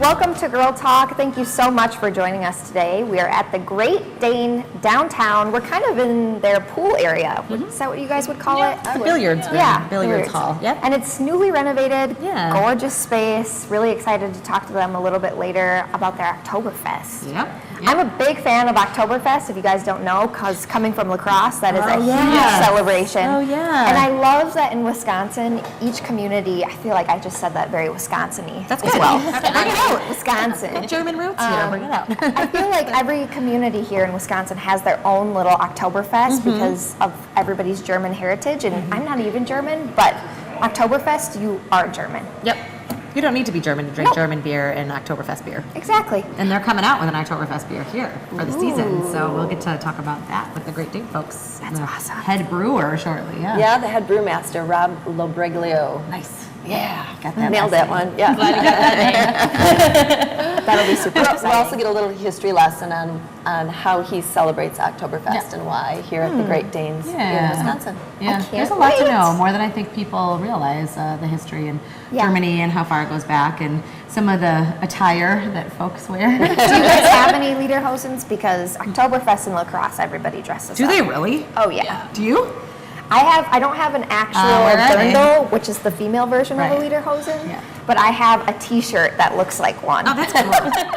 Welcome to Girl Talk. Thank you so much for joining us today. We are at the Great Dane downtown. We're kind of in their pool area. Is that what you guys would call it? The billiards room. Yeah, Billiards hall. Yep. And it's newly renovated, Yeah. gorgeous space. Really excited to talk to them a little bit later about their Oktoberfest. Yep. I'm a big fan of Oktoberfest, if you guys don't know, because coming from La Crosse, that is a huge yes. celebration. Oh, yeah. And I love that in Wisconsin, each community, I feel like I just said that very Wisconsin-y. That's as good. well. Bring it out, Wisconsin. German roots here. Bring it out. I feel like every community here in Wisconsin has their own little Oktoberfest because of everybody's German heritage. And I'm not even German, but Oktoberfest, you are German. Yep. You don't need to be German to drink German beer and Oktoberfest beer. Exactly. And they're coming out with an Oktoberfest beer here for the season. So we'll get to talk about that with the Great Dane folks. That's the awesome. Head brewer shortly, yeah. Yeah, the head brewmaster, Rob Lobreglio. Nice. Yeah, Got that nailed last that name. one. Yeah. That'll be super exciting. We'll also get a little history lesson on how he celebrates Oktoberfest and why here at the Great Danes in Wisconsin. Yeah, can't there's a lot to wait. know, more than I think people realize, the history in Germany and how far it goes back and some of the attire that folks wear. Do you guys have any Lederhosens? Because Oktoberfest and La Crosse, everybody dresses Do up. they really? Oh, yeah. Do you? I don't have an actual where are they? dirndl, which is the female version of a Right. Lederhosen, Yeah. but I have a T-shirt that looks like one. Oh, that's cool.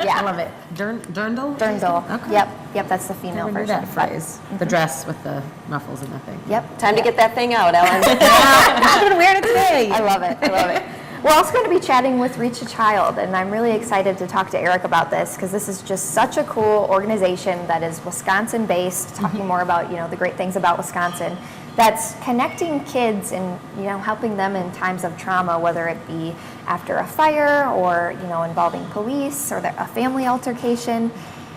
Yeah. I love it. Dirndl? Dirndl. Okay. Yep, that's the female Never knew version. that phrase. The dress with the ruffles and the thing. Yep. Time to get that thing out, Ellen. I've been wearing it today. I love it. We're also going to be chatting with Reach a Child, and I'm really excited to talk to Eric about this because this is just such a cool organization that is Wisconsin-based, talking more about the great things about Wisconsin. That's connecting kids and helping them in times of trauma, whether it be after a fire or involving police or a family altercation.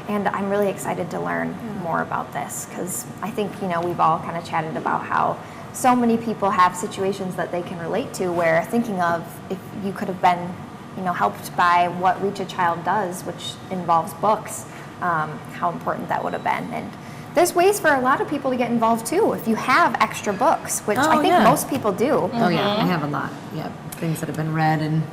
And I'm really excited to learn more about this because I think we've all kind of chatted about how so many people have situations that they can relate to where thinking of if you could have been helped by what Reach a Child does, which involves books, how important that would have been. And there's ways for a lot of people to get involved too if you have extra books, which I think most people do. Oh, yeah. I have a lot. Yeah. Things that have been read and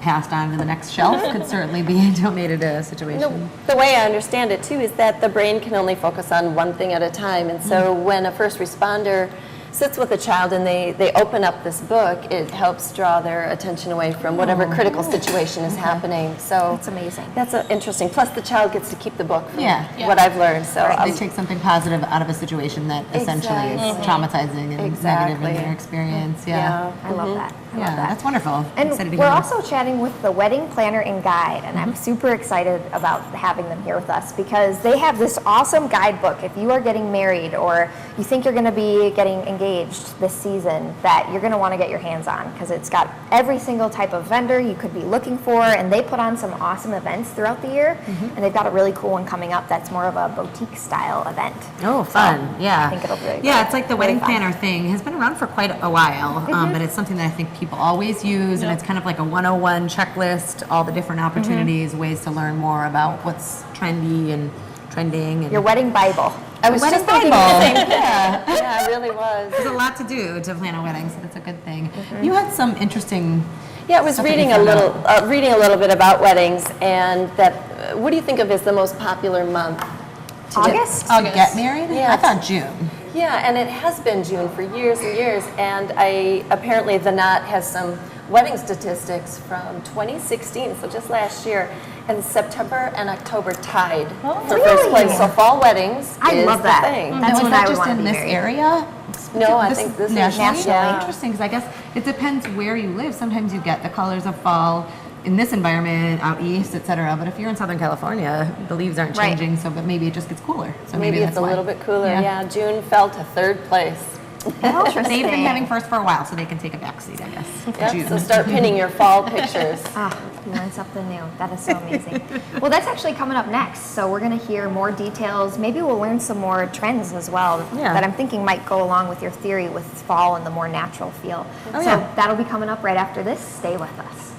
passed on to the next shelf could certainly be donated to a situation. The way I understand it too is that the brain can only focus on one thing at a time, and so when a first responder sits with a child and they open up this book, it helps draw their attention away from whatever critical situation is happening. So That's amazing. That's interesting. Plus, the child gets to keep the book. From Yeah. what I've learned. So They take something positive out of a situation that essentially is traumatizing and negative in their experience. Yeah. I love that. I love Yeah, that. that's wonderful. And Excited to we're hear more. also chatting with the wedding planner and guide, and I'm super excited about having them here with us because they have this awesome guidebook. If you are getting married or you think you're going to be getting engaged this season, that you're going to want to get your hands on because it's got every single type of vendor you could be looking for, and they put on some awesome events throughout the year, and they've got a really cool one coming up that's more of a boutique style event. Oh, fun. Yeah. I think it'll be really Yeah, good. it's like the Really wedding fun. planner thing has been around for quite a while, but it's something that I think people always use, and it's kind of like a 101 checklist, all the different opportunities, ways to learn more about what's trendy and trending. And Your wedding Bible. I was wedding just thinking Bible. the same thing. Yeah, it really was. There's a lot to do to plan a wedding, so that's a good thing. You had some interesting. Yeah, I was stuff that you reading a found little bit about weddings, and that. What do you think of as the most popular month? August? To get married? Yeah. I thought June. Yeah, and it has been June for years and years, and apparently the Knot has some wedding statistics from 2016, so just last year, and September and October tied for first place. So fall weddings I is love the that. thing. That's Now, is when that I would just wanna in be this married. area? No, I think this is nationally. yeah. Interesting, because I guess it depends where you live. Sometimes you get the colors of fall in this environment out east, etc. But if you're in Southern California, the leaves aren't Right. changing, so but maybe it just gets cooler. So Maybe that's it's a why. little bit cooler. Yeah. Yeah, June fell to third place. They've been having first for a while, so they can take a backseat, I guess. Yep, June. so start pinning your fall pictures. You learn something new. That is so amazing. Well, that's actually coming up next. So we're going to hear more details. Maybe we'll learn some more trends as well that I'm thinking might go along with your theory with fall and the more natural feel. Oh, so yeah. that'll be coming up right after this. Stay with us.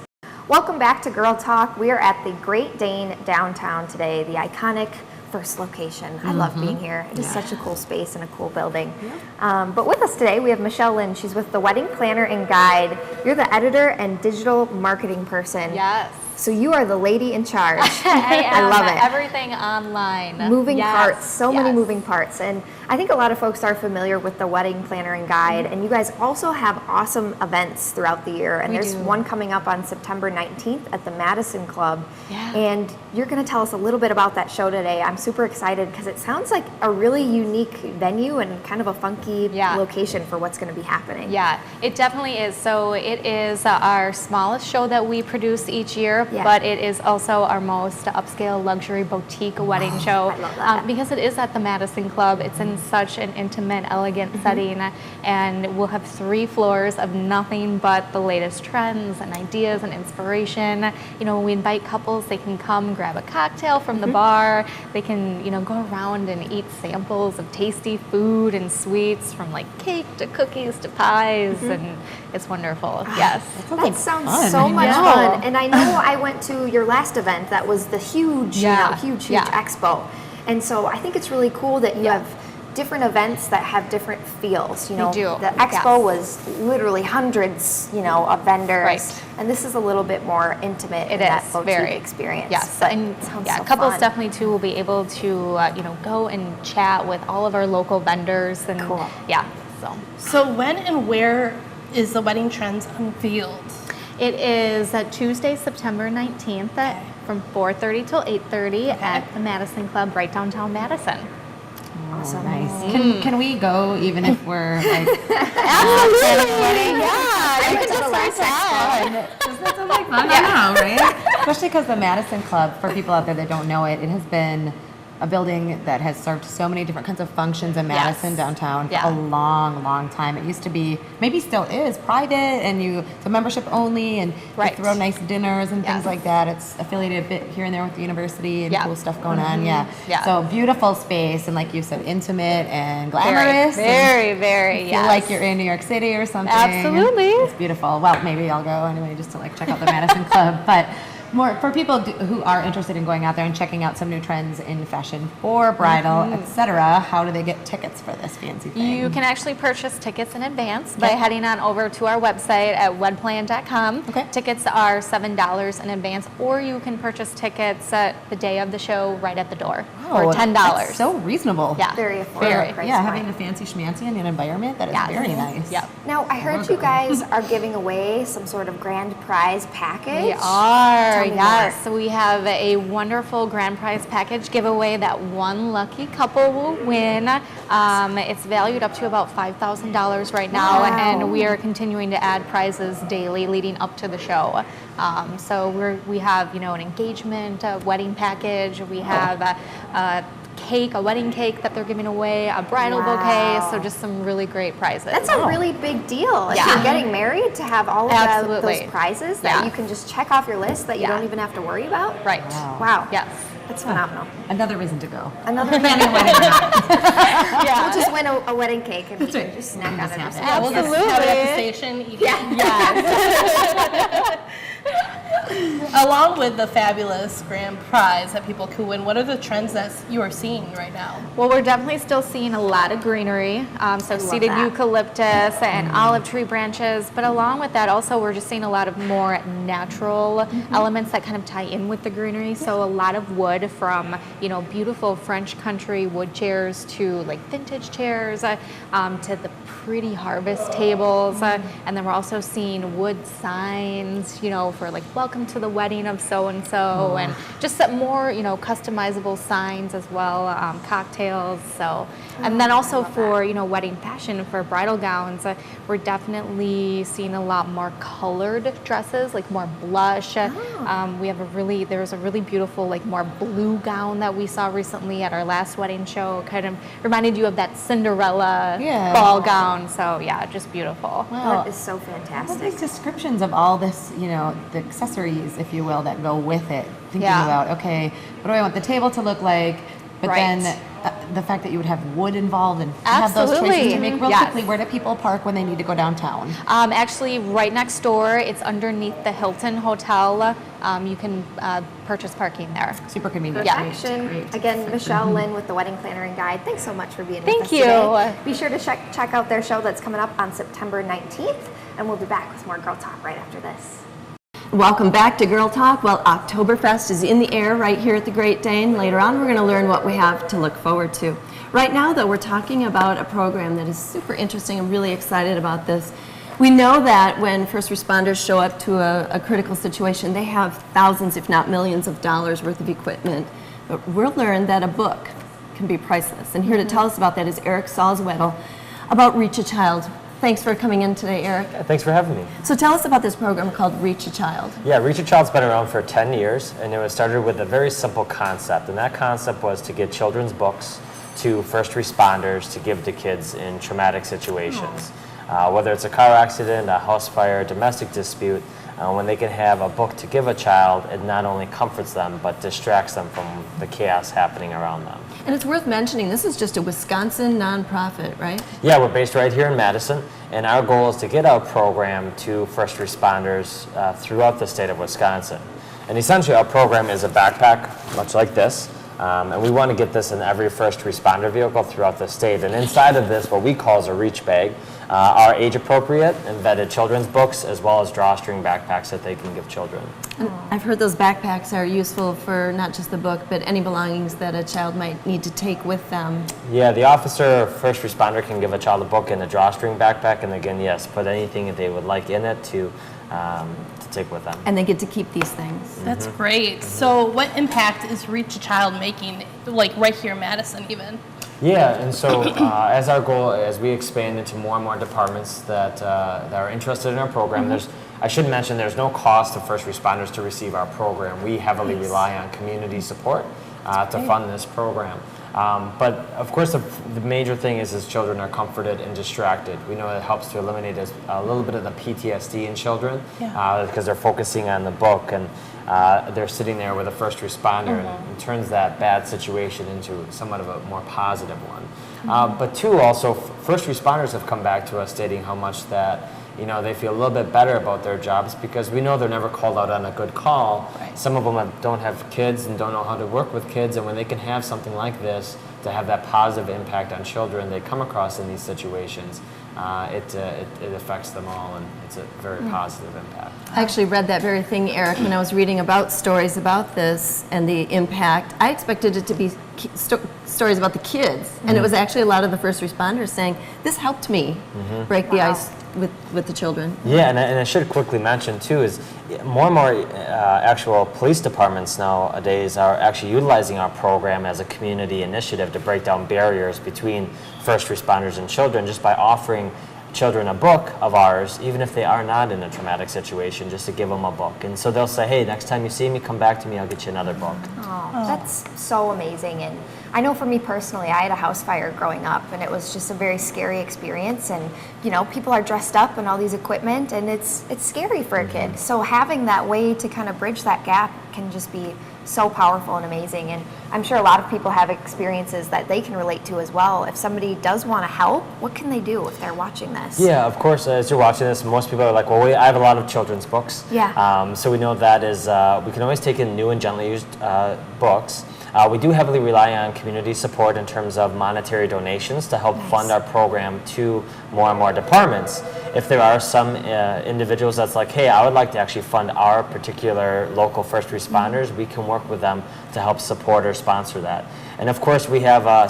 Welcome back to Girl Talk. We are at the Great Dane downtown today, the iconic first location. I love being here. It is such a cool space and a cool building. But with us today, we have Michelle Lynn. She's with the Wedding Planner and Guide. You're the editor and digital marketing person. Yes. So you are the lady in charge. I am. love it. Everything online. Moving Yes, parts, so many yes. moving parts. And I think a lot of folks are familiar with the Wedding Planner and Guide, and you guys also have awesome events throughout the year. And We there's do. one coming up on September 19th at the Madison Club. Yeah. And you're going to tell us a little bit about that show today. I'm super excited because it sounds like a really unique venue and kind of a funky Yeah. location for what's going to be happening. Yeah, it definitely is. So it is our smallest show that we produce each year, Yeah. but it is also our most upscale luxury boutique wedding show. I love that. Because it is at the Madison Club. It's in such an intimate, elegant setting, and we'll have 3 floors of nothing but the latest trends and ideas and inspiration. You know, when we invite couples, they can come grab a cocktail from the bar. They can, you know, go around and eat samples of tasty food and sweets, from like cake to cookies to pies, and it's wonderful. Yes. That sounds fun. so I much know. fun. And I know I went to your last event that was the huge, Yeah. huge Yeah. expo. And so I think it's really cool that you have different events that have different feels. You know, do, the expo yes. was literally hundreds, of vendors. Right. And this is a little bit more intimate in It that is boutique very experience. Yes, But and it sounds yeah, so couples fun. definitely too will be able to go and chat with all of our local vendors and Cool. yeah. So So when and where is the Wedding Trends unveiled? it is Tuesday, September 19th from 4:30 till 8:30 at the Madison Club, right downtown Madison. Awesome. Nice. Can we go even if we're like Absolutely, yeah. I You went can to the just last reach out. Doesn't that sound like fun? I know, right? Especially because the Madison Club, for people out there that don't know it, it has been a building that has served so many different kinds of functions in Madison Yes. downtown for Yeah. a long, long time. It used to be, maybe still is, private, and it's a membership only, and Right. you throw nice dinners and things Yes. like that. It's affiliated a bit here and there with the university and Yeah. cool stuff going on. Yeah. Yeah. So beautiful space, and like you said, intimate and Very, glamorous. and very, very. feel Yes. like you're in New York City or something. Absolutely. It's beautiful. Well, maybe I'll go anyway just to check out the Madison Club. But more for people who are interested in going out there and checking out some new trends in fashion for bridal, etc. How do they get tickets for this fancy thing? You can actually purchase tickets in advance by heading on over to our website at wedplan.com. Okay. Tickets are $7 in advance, or you can purchase tickets the day of the show right at the door for $10. That's so reasonable. Yeah. Very affordable Very. price Yeah, point. having a fancy schmancy in an environment that is Yes. very nice. Yep. Now, I heard you guys are giving away some sort of grand prize package. We are, Tell me yes. So we have a wonderful grand prize package giveaway that one lucky couple will win. It's valued up to about $5,000 right now, Wow. and we are continuing to add prizes daily leading up to the show. So we have an engagement wedding package. We have a cake, a wedding cake that they're giving away, a bridal bouquet. Wow. So just some really great prizes. That's a really big deal. If Yeah. you're getting married, to have all of Absolutely. those prizes that Yeah. you can just check off your list that you Yeah. don't even have to worry about. right. Wow. Yes. That's phenomenal. Another reason to go. Another Planning a wedding or not. Yeah. We'll just win a wedding cake and That's right. just snack You on just it. have it. Yeah, we'll just have it at the Absolutely. station. eat Yes. Along with the fabulous grand prize that people could win, what are the trends that you are seeing right now? Well, we're definitely still seeing a lot of greenery, so seeded that. eucalyptus and olive tree branches. But along with that, also we're just seeing a lot of more natural elements that kind of tie in with the greenery. So a lot of wood, from beautiful French country wood chairs to like vintage chairs, to the pretty harvest tables, and then we're also seeing wood signs, for like welcome to the wedding of so and so, and just some more customizable signs as well, cocktails. So, and then also for wedding fashion, for bridal gowns, we're definitely seeing a lot more colored dresses, like more blush. We have there was a really beautiful like more blue gown that we saw recently at our last wedding show. Kind of reminded you of that Cinderella Yeah. ball gown. So yeah, just beautiful. Well, That is so all fantastic. these descriptions of all this, the accessories, if you will, that go with it. Thinking Yeah. about, okay, what do I want the table to look like? But Right. then the fact that you would have wood involved and have those Absolutely. choices to make real Yes. quickly. Where do people park when they need to go downtown? Actually, right next door, it's underneath the Hilton Hotel. You can purchase parking there. Super convenient. Yeah. Perfection. Great. Again, Michelle Lynn with the Wedding Planner and Guide. Thanks so much for being with Thank us you. today. Be sure to check out their show that's coming up on September 19th, and we'll be back with more Girl Talk right after this. Welcome back to Girl Talk. Well, Oktoberfest is in the air right here at the Great Dane. Later on, we're going to learn what we have to look forward to. Right now, though, we're talking about a program that is super interesting. I'm really excited about this. We know that when first responders show up to a critical situation, they have thousands, if not millions of dollars worth of equipment. But we'll learn that a book can be priceless. And here to tell us about that is Eric Salzwedel about Reach a Child. Thanks for coming in today, Eric. Yeah, thanks for having me. So tell us about this program called Reach a Child. Yeah, Reach a Child's been around for 10 years, and it was started with a very simple concept, and that concept was to get children's books to first responders to give to kids in traumatic situations. Whether it's a car accident, a house fire, a domestic dispute, when they can have a book to give a child, it not only comforts them, but distracts them from the chaos happening around them. And it's worth mentioning, this is just a Wisconsin nonprofit, right? Yeah, we're based right here in Madison, and our goal is to get our program to first responders throughout the state of Wisconsin. And essentially, our program is a backpack, much like this, and we want to get this in every first responder vehicle throughout the state. And inside of this, what we call is a reach bag, are age-appropriate and vetted children's books, as well as drawstring backpacks that they can give children. And I've heard those backpacks are useful for not just the book, but any belongings that a child might need to take with them. Yeah, the officer or first responder can give a child a book in a drawstring backpack, and again, yes, put anything that they would like in it to take with them. And they get to keep these things. That's great. So what impact is Reach a Child making, like right here in Madison even? Yeah, and so as our goal, as we expand into more and more departments that are interested in our program, I should mention there's no cost to first responders to receive our program. We heavily rely on community support to fund this program. But of course, the major thing is children are comforted and distracted. We know it helps to eliminate a little bit of the PTSD in children because they're focusing on the book and they're sitting there with a first responder and it turns that bad situation into somewhat of a more positive one. But two, also, first responders have come back to us stating how much that they feel a little bit better about their jobs because we know they're never called out on a good call. Right. Some of them don't have kids and don't know how to work with kids, and when they can have something like this to have that positive impact on children they come across in these situations, it affects them all, and it's a very positive impact. I actually read that very thing, Eric, when I was reading about stories about this and the impact. I expected it to be stories about the kids, and it was actually a lot of the first responders saying, this helped me break the ice with the children. Yeah, and I should quickly mention too is more and more actual police departments nowadays are actually utilizing our program as a community initiative to break down barriers between first responders and children just by offering children a book of ours, even if they are not in a traumatic situation, just to give them a book. And so they'll say, hey, next time you see me, come back to me, I'll get you another book. Oh, that's so amazing. And I know for me personally, I had a house fire growing up, and it was just a very scary experience. And people are dressed up and all these equipment, and it's scary for a kid. So having that way to kind of bridge that gap can just be so powerful and amazing. And I'm sure a lot of people have experiences that they can relate to as well. If somebody does want to help, what can they do if they're watching this? Yeah, of course, as you're watching this, most people are like, well, I have a lot of children's books. Yeah. So we know that is, we can always take in new and gently used books. We do heavily rely on community support in terms of monetary donations to help fund our program to more and more departments. If there are some individuals that's like, hey, I would like to actually fund our particular local first responders, we can work with them to help support or sponsor that. And of course, we have a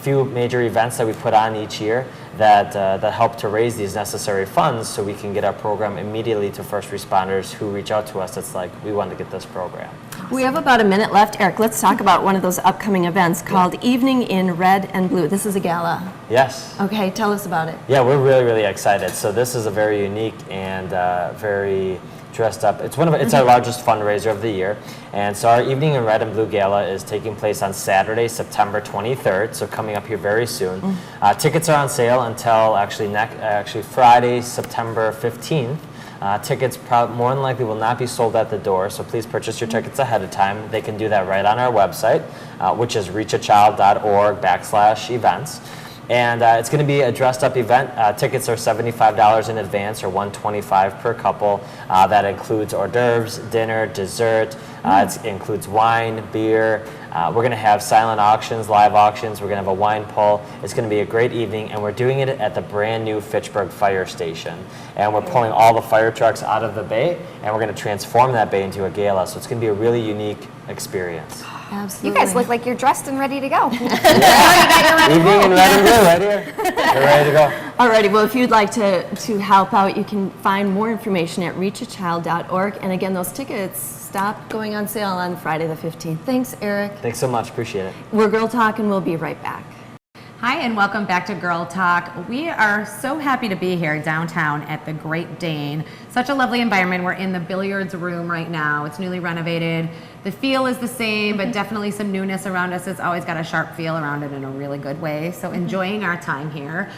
few major events that we put on each year that help to raise these necessary funds so we can get our program immediately to first responders who reach out to us. It's like, we want to get this program. We have about a minute left, Eric. Let's talk about one of those upcoming events called Evening in Red and Blue. This is a gala. Yes. Okay, tell us about it. Yeah, we're really, really excited. So this is a very unique and very dressed up. It's our largest fundraiser of the year. And so our Evening in Red and Blue Gala is taking place on Saturday, September 23rd, so coming up here very soon. Tickets are on sale until actually Friday, September 15th. Tickets more than likely will not be sold at the door, so please purchase your tickets ahead of time. They can do that right on our website, which is reachachild.org/events. And it's going to be a dressed-up event. Tickets are $75 in advance or $125 per couple. That includes hors d'oeuvres, dinner, dessert. It includes wine, beer, We're going to have silent auctions, live auctions. We're going to have a wine pull. It's going to be a great evening, and we're doing it at the brand new Fitchburg Fire Station. And we're pulling all the fire trucks out of the bay, and we're going to transform that bay into a gala. So it's going to be a really unique experience. Absolutely. You guys look like you're dressed and ready to go. Evening in red and blue right here. We're ready to go. Alrighty, well, if you'd like to help out, you can find more information at reachachild.org. And again, those tickets stop going on sale on Friday the 15th. Thanks, Eric. Thanks so much. Appreciate it. We're Girl Talk, and we'll be right back. Hi, and welcome back to Girl Talk. We are so happy to be here downtown at the Great Dane. Such a lovely environment. We're in the billiards room right now. It's newly renovated. The feel is the same, but definitely some newness around us. It's always got a sharp feel around it in a really good way. So enjoying our time here.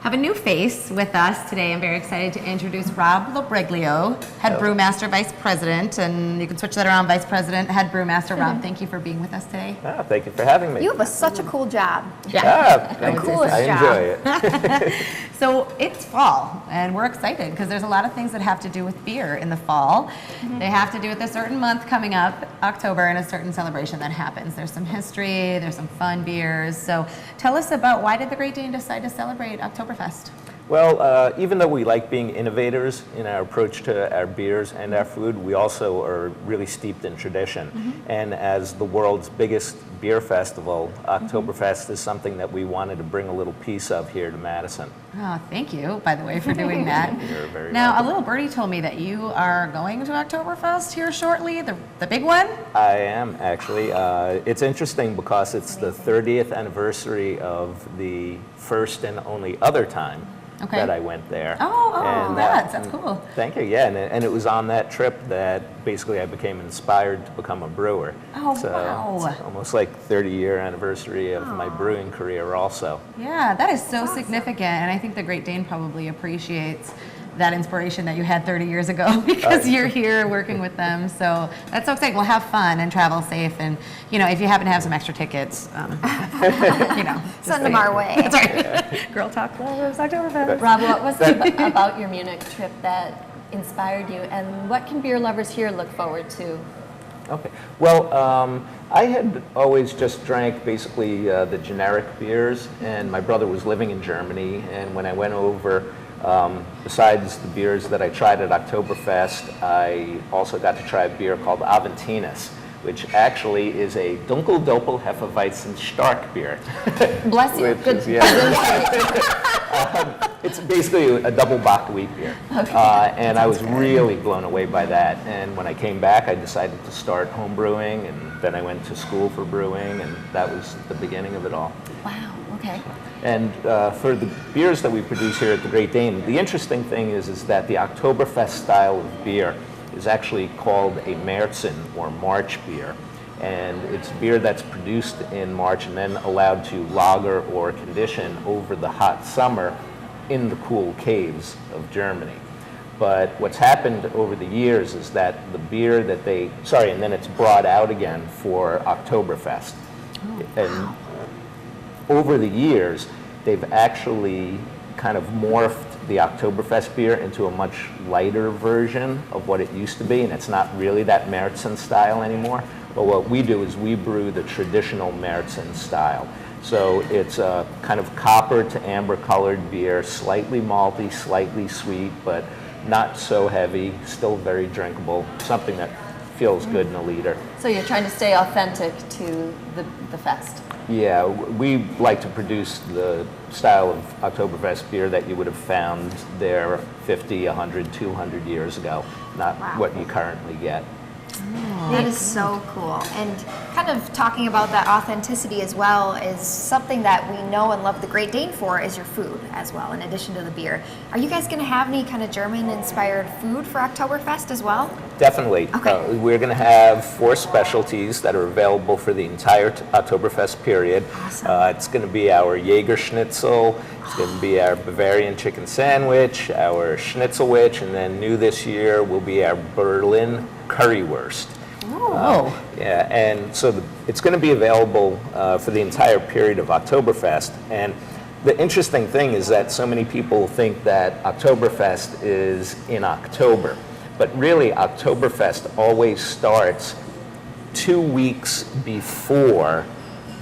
Have a new face with us today. I'm very excited to introduce Rob Lobreglio, Head Brewmaster, Vice President, and you can switch that around, Vice President, Head Brewmaster. Rob, thank you for being with us today. Thank you for having me. You have such a cool job. Thank you. coolest I job. enjoy it. So it's fall, and we're excited because there's a lot of things that have to do with beer in the fall. They have to do with a certain month coming up, October, and a certain celebration that happens. There's some history, there's some fun beers. So tell us about, why did the Great Dane decide to celebrate Oktoberfest? Well, even though we like being innovators in our approach to our beers and our food, we also are really steeped in tradition. And as the world's biggest beer festival, Oktoberfest is something that we wanted to bring a little piece of here to Madison. Oh, thank you, by the way, for doing that. You're very Now, welcome. a little birdie told me that you are going to Oktoberfest here shortly, the big one? I am, actually. It's interesting because it's the 30th anniversary of the first and only other time that I went there. That's cool. Thank you, yeah, and it was on that trip that basically I became inspired to become a brewer. Oh, so wow. It's almost like 30-year anniversary of my brewing career also. Yeah, that is so significant, and I think the Great Dane probably appreciates that inspiration that you had 30 years ago because you're here working with them. So that's so exciting. Well, have fun and travel safe, and if you happen to have some extra tickets, Send them our way. That's right. Girl Talk loves Oktoberfest. Rob, what was it about your Munich trip that inspired you, and what can beer lovers here look forward to? Okay. Well, I had always just drank basically the generic beers, and my brother was living in Germany, and when I went over, besides the beers that I tried at Oktoberfest, I also got to try a beer called Aventinus, which actually is a Dunkel Doppel Hefeweizen Stark beer. Bless you. Which is, it's basically a double Bock wheat beer. And I was really blown away by that. And when I came back, I decided to start home brewing, and then I went to school for brewing, and that was the beginning of it all. Wow, okay. And for the beers that we produce here at the Great Dane, the interesting thing is that the Oktoberfest style of beer is actually called a Märzen or March beer. And it's beer that's produced in March and then allowed to lager or condition over the hot summer in the cool caves of Germany. But what's happened over the years is that the beer that and then it's brought out again for Oktoberfest. And over the years, they've actually kind of morphed the Oktoberfest beer into a much lighter version of what it used to be, and it's not really that Märzen style anymore. But what we do is we brew the traditional Märzen style. So it's a kind of copper to amber colored beer, slightly malty, slightly sweet, but not so heavy, still very drinkable, something that feels good in a liter. So you're trying to stay authentic to the fest. Yeah, we like to produce the style of Oktoberfest beer that you would have found there 50, 100, 200 years ago, not what you currently get. That is so cool. And kind of talking about that authenticity as well is something that we know and love the Great Dane for is your food as well, in addition to the beer. Are you guys going to have any kind of German-inspired food for Oktoberfest as well? Definitely. Okay. We're going to have 4 specialties that are available for the entire Oktoberfest period. Awesome. It's going to be our Jaeger Schnitzel, it's going to be our Bavarian chicken sandwich, our Schnitzelwich, and then new this year will be our Berlin currywurst. Yeah, and so it's going to be available for the entire period of Oktoberfest. And the interesting thing is that so many people think that Oktoberfest is in October, but really Oktoberfest always starts 2 weeks before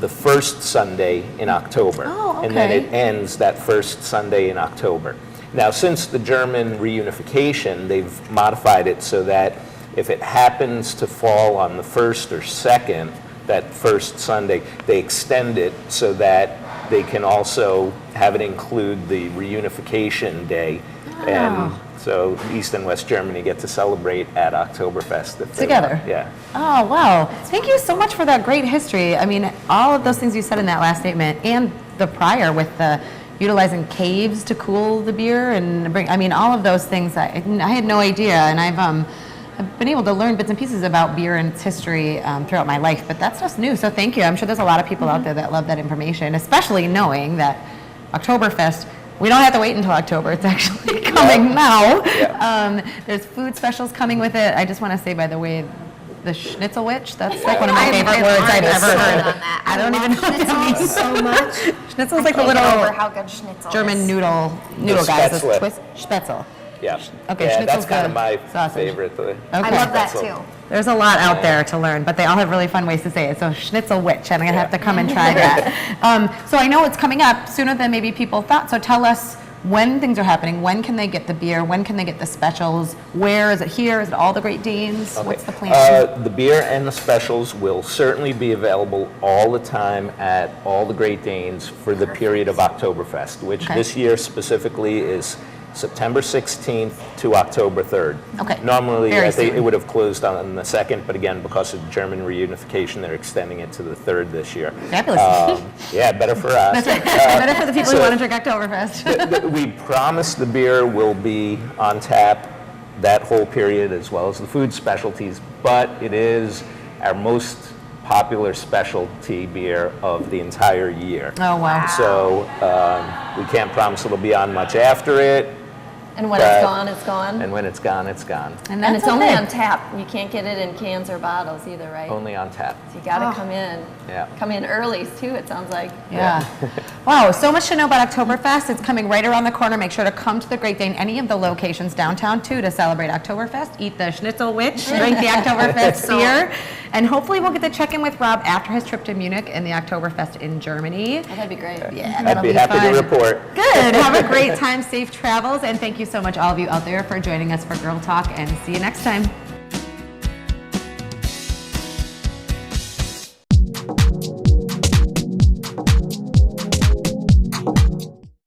the first Sunday in October. Oh, And then okay. it ends that first Sunday in October. Now, since the German reunification, they've modified it so that if it happens to fall on the first or second, that first Sunday, they extend it so that they can also have it include the reunification day. And so East and West Germany get to celebrate at Oktoberfest if they Together. want. Yeah. Oh, wow. Thank you so much for that great history. I mean, all of those things you said in that last statement and the prior with the utilizing caves to cool the beer and bring, I mean, all of those things, I had no idea. And I've been able to learn bits and pieces about beer and its history throughout my life, but that's just new. So thank you. I'm sure there's a lot of people out there that love that information, especially knowing that Oktoberfest, we don't have to wait until October. It's actually coming now. Yeah. There's food specials coming with it. I just want to say, by the way, the Schnitzelwitch, that's like one of my I'm favorite words I've ever sold heard. on that. I don't even know what that schnitzel means. so much. Schnitzel's like the Can't get over little how good schnitzel German is. noodle guys. The Spätzle. twist, Spätzle. Yeah. Okay, Yeah, schnitzel's that's kind the of my sausage. favorite. I Okay. love that Schnitzel. too. There's a lot out there to learn, but they all have really fun ways to say it. So Schnitzelwitch, and I'm gonna have to come and try that. So I know it's coming up sooner than maybe people thought. So tell us when things are happening. When can they get the beer? When can they get the specials? Where is it? Here? Is it all the Great Danes? What's the plan? The beer and the specials will certainly be available all the time at all the Great Danes for the period of Oktoberfest, which Okay. this year specifically is September 16th to October 3rd. Okay. Normally, Very I think soon. it would have closed on the 2nd, but again, because of German reunification, they're extending it to the 3rd this year. Fabulous. Yeah, better for us. Better for the people who so- want to drink Oktoberfest. We promise the beer will be on tap that whole period as well as the food specialties, but it is our most popular specialty beer of the entire year. Oh, wow. So we can't promise it'll be on much after it, And when But- it's gone, it's gone. and when it's gone, it's gone. And that's it's only okay. on tap. You can't get it in cans or bottles either, right? Only on tap. So you gotta come in. Yeah. Come in early too, it sounds like. Yeah. Wow, so much to know about Oktoberfest. It's coming right around the corner. Make sure to come to the Great Dane, any of the locations downtown too, to celebrate Oktoberfest. Eat the Schnitzelwitch, drink the Oktoberfest beer, and hopefully we'll get to check in with Rob after his trip to Munich and the Oktoberfest in Germany. Oh, that'd be great. Yeah, I'd that'll be happy fun. to report. Good. Have a great time. Safe travels. And thank you so much, all of you out there, for joining us for Girl Talk. And see you next time.